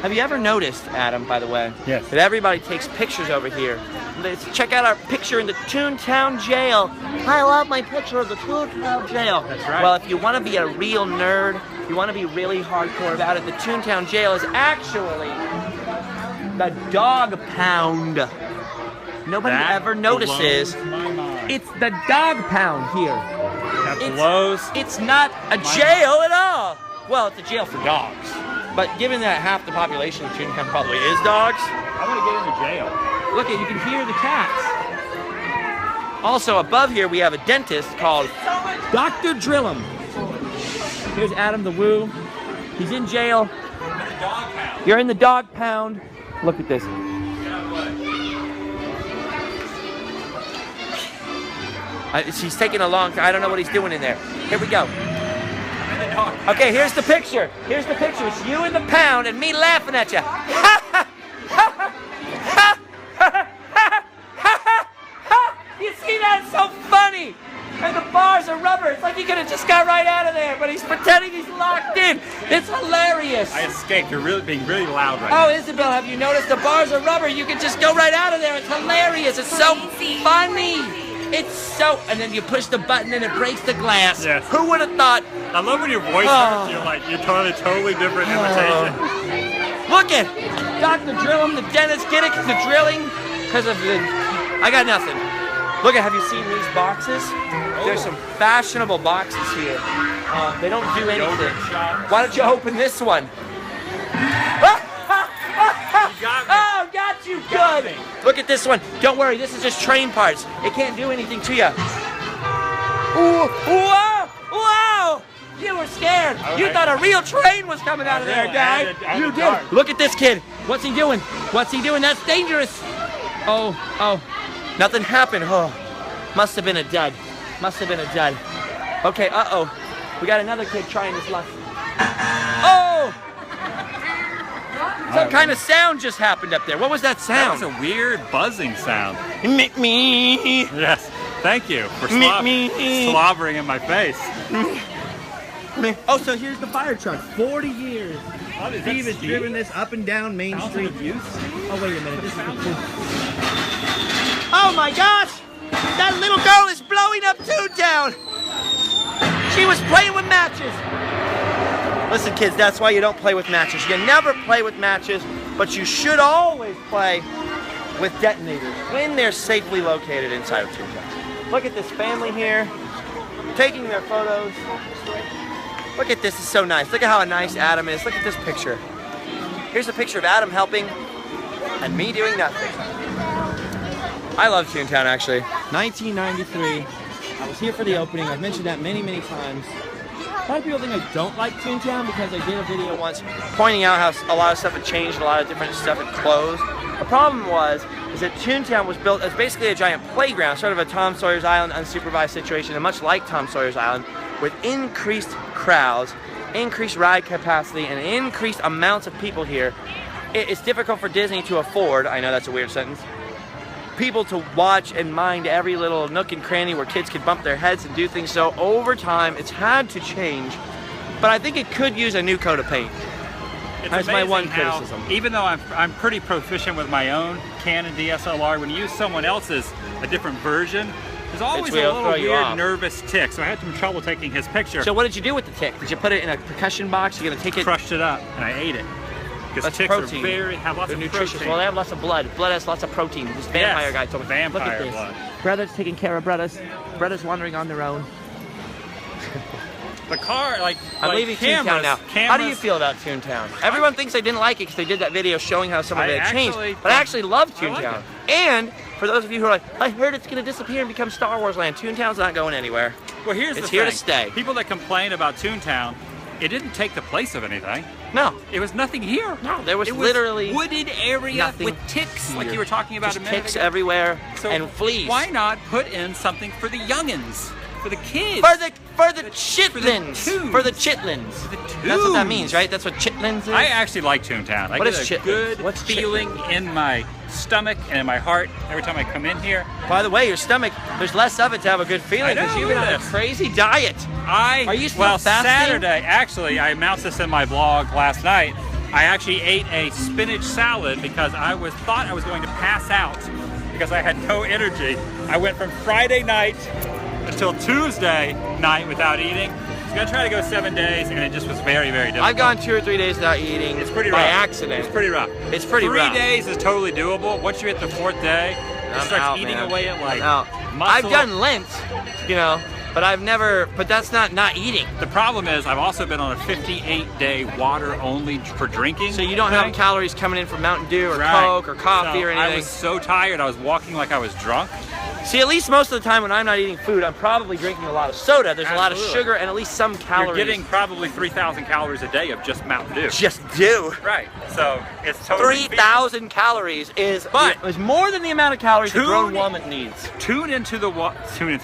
Have you ever noticed, Adam, by the way, Yes. that everybody takes pictures over here? Let's check out our picture in the Toontown jail. I love my picture of the Toontown jail. That's right. Well, if you want to be a real nerd, you want to be really hardcore about it, the Toontown jail is actually the dog pound. Nobody That ever notices. blows my mind. It's the dog pound here. That It's- blows. It's not a jail at all. Well, it's a jail for dogs. But given that half the population of Toontown probably is dogs, I want to get into jail. look at, you can hear the cats. Also above here we have a dentist called Dr. Drillum. Here's Adam the Woo. He's in jail. You're in the dog pound. Look at this. She's taking a long time. I don't know what he's doing in there. Here we go. Okay, here's the picture. Here's the picture. It's you in the pound and me laughing at you. You see that? It's so funny. And the bars are rubber. It's like he could have just got right out of there, but he's pretending he's locked in. It's hilarious. I escaped. You're really being really loud right now. Oh, Isabel, have you noticed the bars are rubber? You can just go right out of there. It's hilarious. It's so funny. It's so, and then you push the button and it breaks the glass. Yes. Who would have thought? I love when your voice hurts. You're totally different imitation. Look at Dr. Drillum, the dentist. Get it? The drilling? Because of the, I got nothing. Look at, have you seen these boxes? There's some fashionable boxes here. They don't do anything. Why don't you open this one? Oh, got you good. Look at this one. Don't worry, this is just train parts. It can't do anything to you. Ooh, whoa, whoa! You were scared. You thought a real train was coming out of there, guy. You did. Look at this kid. What's he doing? What's he doing? That's dangerous. Oh, nothing happened. Oh, must have been a dud. Must have been a dud. Okay, uh-oh. We got another kid trying his luck. Oh! Some kind of sound just happened up there. What was that sound? That was a weird buzzing sound. Me. Yes. Thank you for slobbering in my face. Oh, so here's the fire truck. 40 years. Steve has driven this up and down Main Street. Oh, wait a minute. This is the cool. Oh my gosh! That little girl is blowing up Toontown! She was playing with matches. Listen, kids, that's why you don't play with matches. You never play with matches, but you should always play with detonators when they're safely located inside of Toontown. Look at this family here, taking their photos. Look at this, it's so nice. Look at how nice Adam is. Look at this picture. Here's a picture of Adam helping and me doing nothing. I love Toontown, actually. 1993. I was here for the opening. I've mentioned that many, many times. A lot of people think I don't like Toontown because I did a video once pointing out how a lot of stuff had changed, a lot of different stuff had closed. The problem is that Toontown was built as basically a giant playground, sort of a Tom Sawyer's Island unsupervised situation, and much like Tom Sawyer's Island, with increased crowds, increased ride capacity, and increased amounts of people here. It's difficult for Disney to afford, I know that's a weird sentence, people to watch and mind every little nook and cranny where kids could bump their heads and do things. So over time, it's had to change. But I think it could use a new coat of paint. That's my one criticism. Even though I'm pretty proficient with my own Canon DSLR, when you use someone else's, a different version, there's always a little weird nervous tick. So I had some trouble taking his picture. So what did you do with the tick? Did you put it in a percussion box? You're gonna take it? Crushed it up and I ate it. Because ticks protein. have lots of nutritious. protein. Well, they have lots of blood. Blood has lots of protein. This vampire guy told me. Vampire Look at this. blood. Brothers taking care of brothers. Brothers wandering on their own. The car, I'm leaving Toontown now. How do you feel about Toontown? Everyone thinks they didn't like it because they did that video showing how some of it had changed. But I actually love Toontown. And for those of you who are like, I heard it's going to disappear and become Star Wars Land, Toontown's not going anywhere. Well, here's the thing. It's here to stay. People that complain about Toontown, it didn't take the place of anything. No. It was nothing here. No, there was literally wooded area nothing with ticks, here. like you were talking about Just a minute ticks ago. everywhere So and fleas. Why not put in something for the youngins, for the kids? For the chitlins. For the chitlins. That's what that means, right? That's what chitlins is? I actually like Toontown. I What get is a chitlins? good What's feeling in my stomach and in my heart every time I come in here. By the way, your stomach, there's less of it to have a good feeling I because know, you've been on a yes. crazy diet. Are you still well, fasting? Saturday, actually, I announced this in my vlog last night. I actually ate a spinach salad because I thought I was going to pass out because I had no energy. I went from Friday night until Tuesday night without eating. I was gonna try to go 7 days, and it just was very, very difficult. I've gone 2 or 3 days without eating. It's pretty by rough. accident. It's pretty rough. It's pretty 3 rough. days is totally doable. Once you hit the 4th day, it I'm starts out, eating man. away at like I'm out. muscle. I've done Lent, you know, but I've never. But that's not eating. The problem is I've also been on a 58-day water only for drinking. So you don't thing. have calories coming in from Mountain Dew or Right. Coke or coffee So or anything. I was so tired. I was walking like I was drunk. See, at least most of the time when I'm not eating food, I'm probably drinking a lot of soda. There's a lot of Absolutely. sugar and at least some calories. You're getting probably 3,000 calories a day of just Mountain Dew. just do. Right. So it's totally 3,000 calories is more than the amount of calories a grown woman needs. Tune into the woman. Tune in.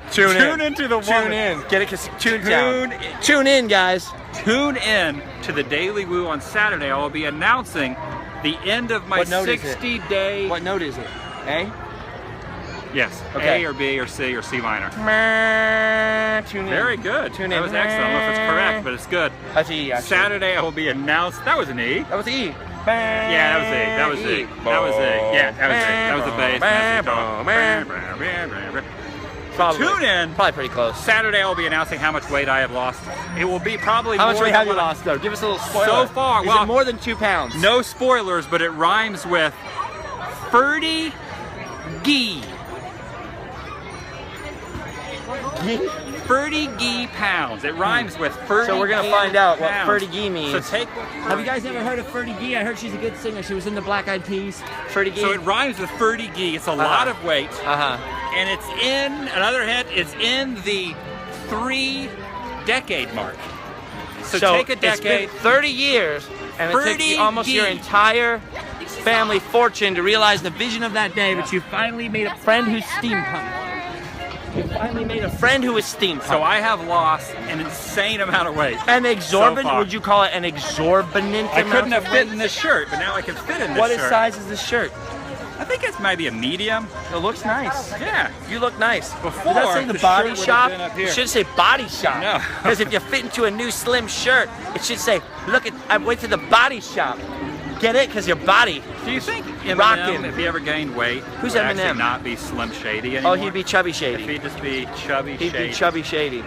Tune into the woman. Tune in. Get it? Cause Toontown. Tune in, guys. Tune in to the Daily Woo on Saturday. I will be announcing the end of my What note is it? 60-day. What note is it? A? Yes. Okay. A or B or C or C minor. Tune in. Very good. Tune that in. was excellent. I don't know if it's correct, but it's good. That's E, actually. Saturday I will be announced. That was an E. That was E. Yeah, that was E. That was E. That was E. Yeah, that was E. That was the bass. Probably. Tune in. Probably pretty close. Saturday I'll be announcing how much weight I have lost. It will be probably How more much weight than have you what I- lost, though? Give us a little spoiler. So far, Is well, it more than 2 pounds? No spoilers, but it rhymes with 30 gee. 30 gee pounds. It rhymes with 30. So we're gonna find out what pounds. Fergie means. So take. Have you guys ever heard of Fergie Gee? I heard she's a good singer. She was in the Black Eyed Peas. Fergie Gee. So it rhymes with 30 gee. It's a lot of weight. And it's in another hint. It's in the 3-decade mark. So take a decade. It's been 30 years, and it took 30 you almost your geese. entire family fortune to realize the vision of that day. But you finally made a friend who's steampunk. You finally made a friend who is steampunk. So I have lost an insane amount of weight. An exorbitant? So far. Would you call it an exorbitant I amount couldn't of have fit weight? in this shirt, but now I can fit in this What shirt. size is this shirt? I think it's maybe a medium. It looks nice. Yeah. You look nice. Before, Does that say the the body shirt would shop? have been up It here. should say body shop. No. Because if you fit into a new slim shirt, it should say, look at, I went to the body shop. Get it? Because your body. Do you think Rockin'. Eminem, if he ever gained weight, Who's would Eminem? actually not be Slim Shady Oh, anymore? he'd be Chubby If Shady. he'd just be Chubby He'd Shady. be Chubby Shady.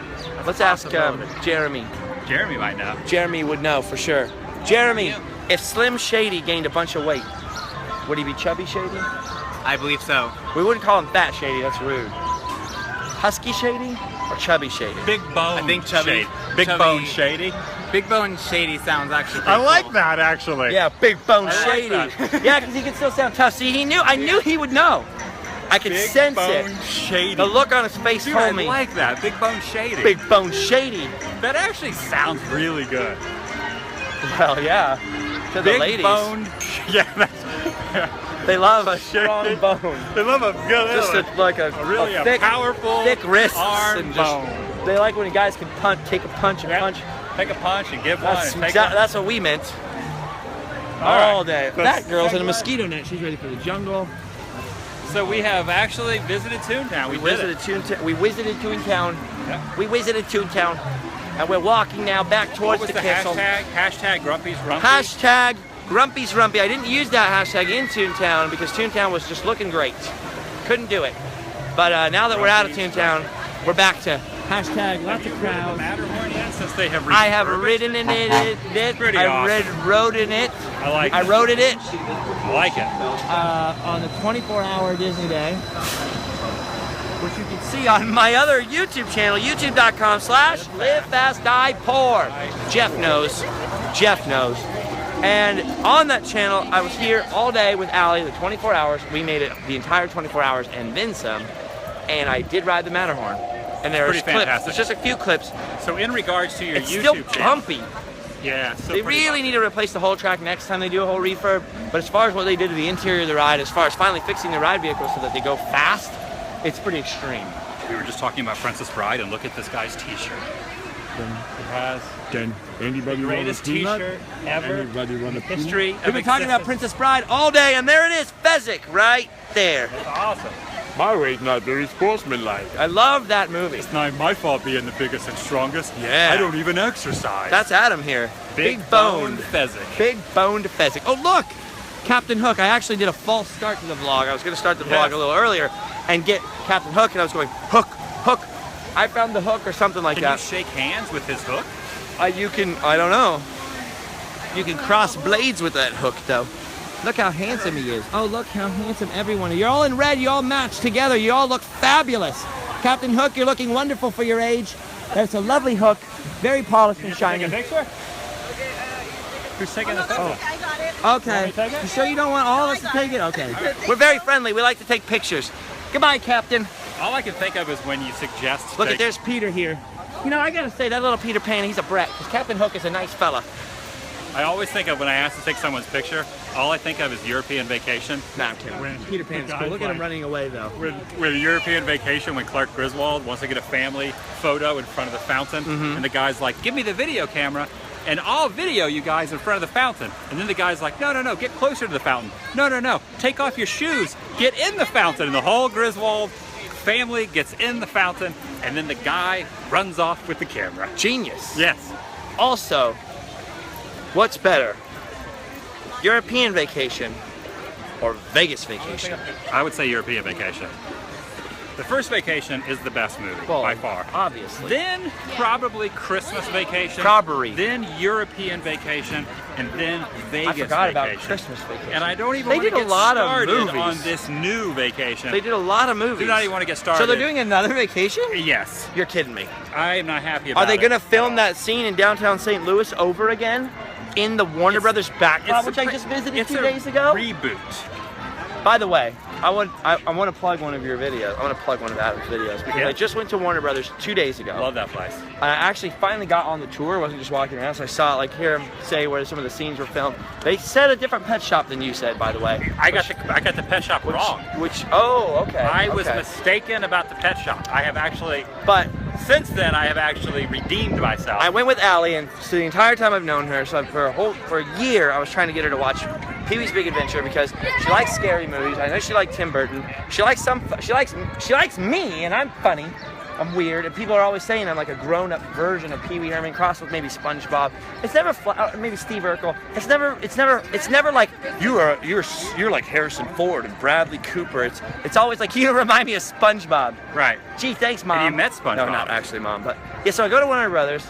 Let's a ask possibility. Jeremy. Jeremy might know. Jeremy would know for sure. Jeremy, if Slim Shady gained a bunch of weight, would he be Chubby Shady? I believe so. We wouldn't call him Fat Shady, that's rude. Husky Shady or Chubby Shady? Big Bone. I think Chubby. Shady. Big Chubby- Bone Shady. Big Bone Shady sounds actually I pretty like cool. that actually. Yeah, Big Bone I like Shady. that. Yeah, because he can still sound tough. See, I knew he would know. I could Big sense Bone it. Shady. The look on his face Dude, I told me. like that. Big Bone Shady. Big Bone Shady. That actually sounds really good. Well, yeah. To the Big ladies. Bone. Yeah, that's, They love a strong Shady. bone. they love a good. Just like a really thick, powerful thick wrists arm and just, bone. They like when guys can take a punch and Yeah. punch. Take a punch and give one. That's, And take one. that's what we meant. All All right. day. So That girl's in a segue. mosquito net. She's ready for the jungle. So we have actually visited Toontown. We did it. We visited Toontown. Yep. We visited Toontown, and we're walking now back What towards was the the castle. hashtag? Hashtag Grumpy's Rumpy. Hashtag Grumpy's Rumpy. I didn't use that hashtag in Toontown because Toontown was just looking great. Couldn't do it. But now that we're out of Toontown, we're back to hashtag lots of crowds. Matterhorn yet since they have I have refurbished ridden in it? it. Pretty I awesome. rode in it. I like I it. rode in it I like it. on the 24-hour Disney day, which you can see on my other YouTube channel, youtube.com/livefastdiepoor. Jeff knows. Jeff knows. And on that channel, I was here all day with Allie, the 24 hours. We made it the entire 24 hours and then some. And I did ride the Matterhorn. And there's Pretty clips. fantastic. There's just a few clips. So in regards to your It's still YouTube channel, bumpy. yeah, so They really need to replace the whole track next time they do a whole refurb. But as far as what they did to the interior of the ride, as far as finally fixing the ride vehicles so that they go fast, it's pretty extreme. We were just talking about Princess Bride, and look at this guy's T-shirt. It has Can anybody the greatest T-shirt ever Anybody want in a history. We've been talking about Princess Bride all day, and there it is, Fezzik, right there. That's awesome. My way's not very sportsmanlike. I love that movie. It's not my fault being the biggest and strongest. Yeah. I don't even exercise. That's Adam here. big boned pheasant. Big boned Fezzik. Oh, look! Captain Hook. I actually did a false start to the vlog. I was going to start the vlog a little earlier and get Captain Hook, and I was going, hook, hook. I found the hook or something like Can that. you shake hands with his hook? You can, I don't know. You can cross blades with that hook, though. Look how handsome he is. Oh, look how handsome everyone is. You're all in red. You all match together. You all look fabulous. Captain Hook, you're looking wonderful for your age. That's a lovely hook. Very polished and shiny. Take a picture? Who's taking the photo? I got it. Okay. You take it? You sure you don't want all of us to take it? Okay. We're very friendly. We like to take pictures. Goodbye, Captain. All I can think of is when you suggest. Look at, there's Peter here. You know, I gotta say, that little Peter Pan, he's a brat, because Captain Hook is a nice fella. I always think of when I ask to take someone's picture, all I think of is European Vacation. Nah, I'm kidding. When Peter Pan's the cool. guy's Look at him like- running away, though. With European Vacation, when Clark Griswold wants to get a family photo in front of the fountain, and the guy's like, give me the video camera, and I'll video you guys in front of the fountain. And then the guy's like, no, no, no, get closer to the fountain. No, no, no, take off your shoes, get in the fountain. And the whole Griswold family gets in the fountain, and then the guy runs off with the camera. Genius. Yes. Also, what's better? European Vacation or Vegas Vacation? I would say European Vacation. The first Vacation is the best movie, Well, by far. Obviously. Then probably Christmas Vacation. Probably. Then European Vacation, and then Vegas I forgot about Vacation. Christmas Vacation. And I don't even They want to did a get lot of started movies. on this new vacation. They did a lot of movies. Do not even want to get started. So they're doing another vacation? Yes. You're kidding me. I am not happy about Are they it. going to film that scene in downtown St. Louis over again in the Warner Brothers backdrop, which I just visited 2 days ago? Reboot. By the way, I want to plug one of your videos. I want to plug one of Adam's videos because Yeah. I just went to Warner Brothers 2 days ago. Love that place. And I actually finally got on the tour. I wasn't just walking around, so I saw hear him say where some of the scenes were filmed. They said a different pet shop than you said, by the way. I got the pet shop wrong. Oh, okay. I was okay. mistaken about the pet shop. I have actually, But since then, I have actually redeemed myself. I went with Allie, and so the entire time I've known her, so for a year, I was trying to get her to watch Pee-wee's Big Adventure because she likes scary movies. I know she liked Tim Burton. She likes me, and I'm funny. I'm weird, and people are always saying I'm like a grown-up version of Pee Wee Herman crossed with maybe SpongeBob. It's never maybe Steve Urkel. It's never like you're like Harrison Ford and Bradley Cooper. It's always like you remind me of SpongeBob. Right. Gee, thanks, Mom. And you met SpongeBob. No, not actually, Mom, but yeah. So I go to Warner Brothers,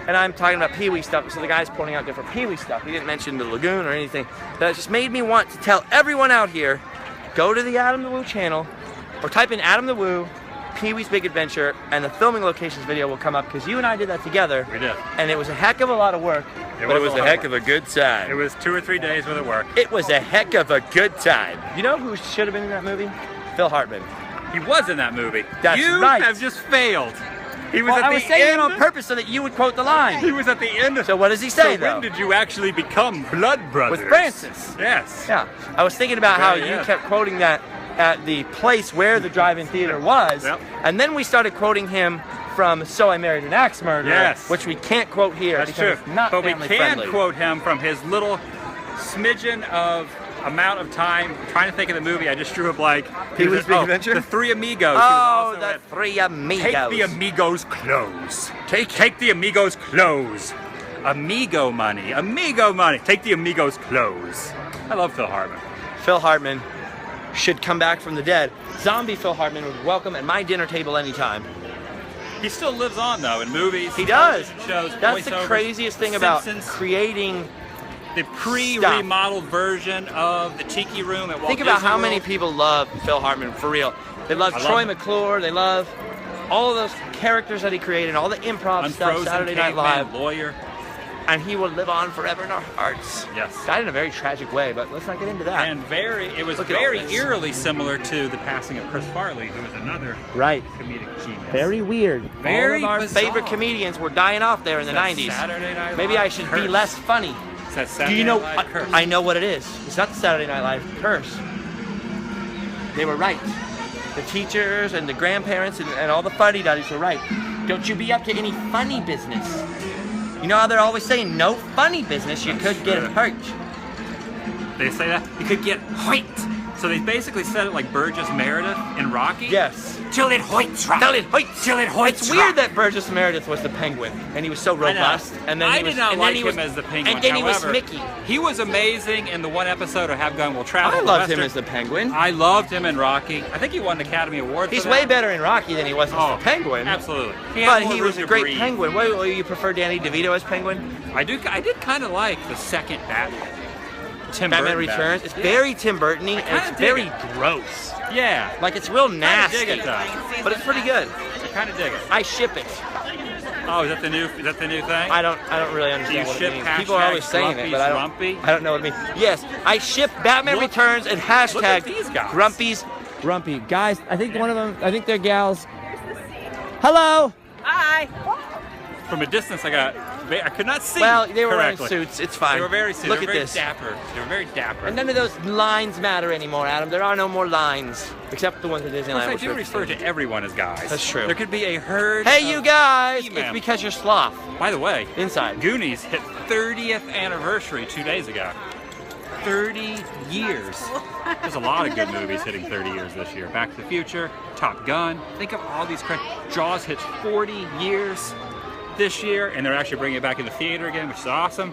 and I'm talking about Pee Wee stuff. So the guy's pointing out different Pee Wee stuff. He didn't mention the lagoon or anything. That just made me want to tell everyone out here, go to the Adam the Woo channel, or type in Adam the Woo, Pee-wee's Big Adventure, and the filming locations video will come up because you and I did that together. We did. And it was a heck of a lot of work, but it was a heck of a good time. It was 2 or 3 days worth of work. It was a heck of a good time. You know who should have been in that movie? Phil Hartman. He was in that movie. That's you right. have just failed. He was Well, at I the was saying end. it on purpose so that you would quote the line. He was at the end of. So what does he say, So though? when did you actually become blood brothers? With Francis. Yes. Yeah. I was thinking about how Yeah, you yeah. kept quoting that at the place where the drive-in theater was, Yep. and then we started quoting him from So I Married an Axe Murderer, Yes. which we can't quote here That's because true. it's not But we family can friendly. quote him from his little smidgen of amount of time trying to think of the movie. I just drew a blank. Pee-wee's Big Oh, Adventure? The Three Amigos. He was Oh, also the in Three Amigos. Take the Amigos' clothes. Take the Amigos' clothes. Amigo money. Amigo money. Take the Amigos' clothes. I love Phil Hartman. Phil Hartman should come back from the dead. Zombie Phil Hartman would welcome at my dinner table anytime. He still lives on though in movies. He does. television shows. That's the voiceovers, craziest thing Simpsons, about creating. the pre-remodeled version of the Tiki Room at Walt Think about Disney how World. many people love Phil Hartman for real. They love I love Troy him. McClure. They love all of those characters that he created, all the improv stuff, Unfrozen, Saturday Night Caveman, Live, Lawyer. and he will live on forever in our hearts. Yes. Died in a very tragic way, but let's not get into that. And it was Look at all very this. eerily similar to the passing of Chris Farley, who was another Right. comedic genius. Very weird. Very all of our bizarre. favorite comedians were dying off there in the That 90s. Saturday Night Maybe Live I should be curse. less funny. It's that Do Saturday you know? Night Live curse. I know what it is. It's not the Saturday Night Live curse. They were right. The teachers and the grandparents and all the fuddy-duddies were right. Don't you be up to any funny business. You know how they're always saying no funny business, you could get hurt. They say that? You could get hoit. So they basically said it like Burgess Meredith in Rocky? Yes. Till it hoits, Rocky. Till it hoits. Till it hoits. It's weird that Burgess Meredith was the Penguin, and he was so robust. And then I he was, did not and like then he was, him as the Penguin. And then However, he was Mickey. He was amazing in the one episode of Have Gun Will Travel. I loved him as the Penguin. I loved him in Rocky. I think he won an Academy Award He's for that. way better in Rocky than he was as the Penguin. Absolutely. But he was a great Penguin. What, you prefer Danny DeVito as Penguin? I did kind of like the second Batman. Batman Burton Returns. Batman. It's very Tim Burton-y, and kinda it's dig very it. gross. Yeah. Like, it's real I nasty. dig it though. But it's pretty good. I kind of dig it. I ship it. Oh, is that the new thing? I don't really understand what it means. People are always saying it, but I don't know what it means. Yes, I ship Batman Returns and hashtag look at these guys. Rumpy. Guys, I think one of them, I think they're gals. Hello. Hi. From a distance, I could not see. Well, they were wearing correctly. suits. It's fine. They were very Look they were at very this. dapper. They were very dapper. And none of those lines matter anymore, Adam. There are no more lines, except the ones at Of Disneyland. course, I which do are refer to everyone as guys. That's true. There could be a herd. Hey, you guys! female. It's because you're sloth. By the way, Inside. Goonies hit 30th anniversary 2 days ago. 30 years. There's a lot of good movies hitting 30 years this year. Back to the Future, Top Gun. Think of all these Jaws hits 40 years this year, and they're actually bringing it back in the theater again, which is awesome.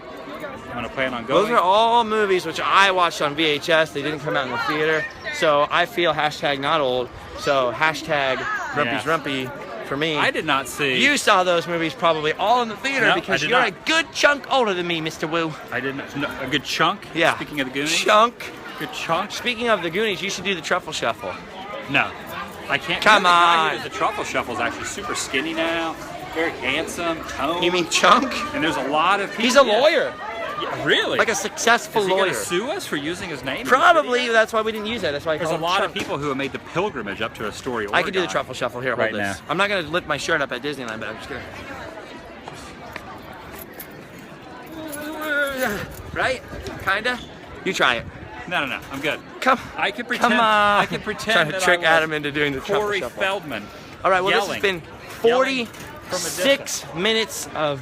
I'm gonna plan on going. Those are all movies which I watched on VHS. They didn't come out in the theater, so I feel hashtag not old. So hashtag Rumpy's Rumpy for me. I did not see. You saw those movies probably all in the theater No, because I did you're not. a good chunk older than me, Mr. Wu. I didn't. No, a good chunk. Yeah. Speaking of the Goonies. Chunk. Good chunk. Speaking of the Goonies, you should do the Truffle Shuffle. No, I can't. Come the guy on. who did the Truffle Shuffle is actually super skinny now. Very handsome, toned. You mean Chunk? And there's a lot of people. He's a lawyer. Yeah, really? Like a successful Is he lawyer. gonna sue us for using his name? in the Probably. video? That's why we didn't use that. That's why I There's call a him lot Chunk. of people who have made the pilgrimage up to Astoria, Oregon. I could do the Truffle Shuffle here. Right Hold this. now. I'm not gonna lift my shirt up at Disneyland, but I'm just gonna. Right? Kinda. You try it. No, I'm good. Come. I can pretend. Come on. I can pretend Trying to that trick I was Adam into doing the Truffle Corey Shuffle. Feldman. All right. Well, this yelling. has been Yelling from a 46 minutes of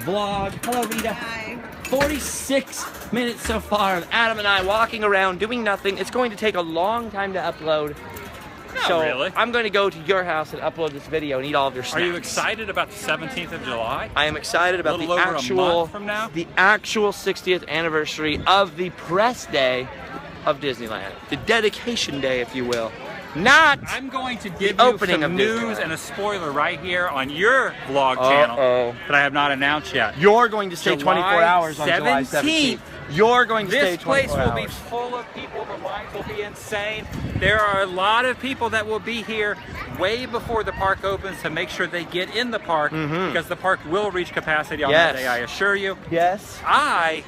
vlog. Hello, Rita. Hi. 46 minutes so far of Adam and I walking around doing nothing. It's going to take a long time to upload. Not so really. I'm going to go to your house and upload this video and eat all of your Are snacks. you excited about the 17th of July? I am excited about A the little over a actual month from now? the actual 60th anniversary of the press day of Disneyland. The dedication day, if you will. Not I'm going to give The you opening some of news Disneyland. and a spoiler right here on your vlog channel Uh-oh. that I have not announced yet. You're going to stay July 24 hours on July 17th. 17th. You're going to stay This place 24 will be hours. full of people. The lines will be insane. There are a lot of people that will be here way before the park opens to make sure they get in the park because the park will reach capacity on Yes. that day, I assure you. Yes. I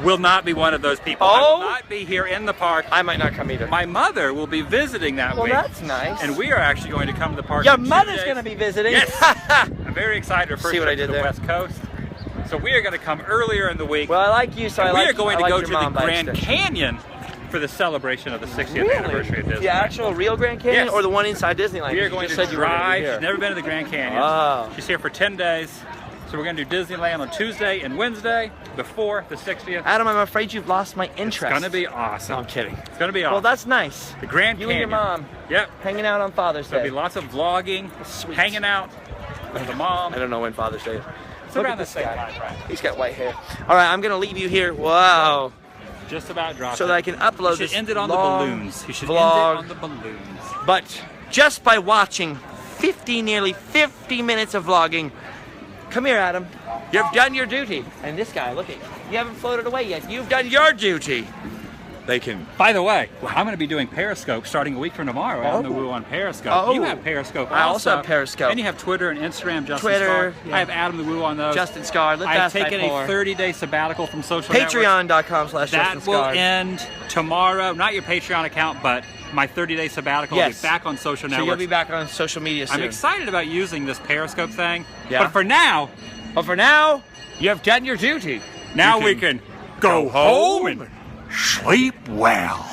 will not be one of those people. I Oh. will not be here in the park. I might not come either. My mother will be visiting that Well, week. that's nice. And we are actually going to come to the park. Your in 2 mother's days. going to be visiting. Yes. I'm very excited for See first what I trip to did the there? West Coast. So we are going to come earlier in the week. Well, I like you, so and I like we are going I to like go your to the mom by Grand extension. Canyon for the celebration of the 60th Really? anniversary of Disney. The actual real Grand Canyon Yes. or the one inside Disneyland? We are You going just to said you were gonna be drive. here. She's never been to the Grand Canyon. Oh. She's here for 10 days. So we're going to do Disneyland on Tuesday and Wednesday before the 60th. Adam, I'm afraid you've lost my interest. It's going to be No, awesome. I'm kidding. It's going to be awesome. Well, that's nice. the Grand You Canyon. and your mom Yep. hanging out on Father's There'll Day. be lots of vlogging, Sweet. hanging out with the mom. I don't know when Father's Day is. It's Look around at the this same guy. time frame. He's got white hair. All right, I'm going to leave you here. Wow. Just about dropped So it. that I can upload You this should end it on long the balloons. You should vlog. end it on the balloons. But just by watching nearly 50 minutes of vlogging, come here, Adam. You've done your duty. And this guy, look at you. You haven't floated away yet. You've done your duty. They can. By the way, I'm going to be doing Periscope starting a week from tomorrow on the Woo on Periscope. Oh. You have Periscope I also have Periscope. And you have Twitter and Instagram, Justin Twitter, Scar. yeah. I have Adam the Woo on those. Justin Scarlett. I've taken a 30-day sabbatical from social networks. Patreon.com/Justin That will end tomorrow. Not your Patreon account, but my 30-day sabbatical. Yes. I'll be back on social So networks. you'll be back on social media soon. I'm excited about using this Periscope thing. Yeah. But for now, you have done your duty. now we can go home and sleep well.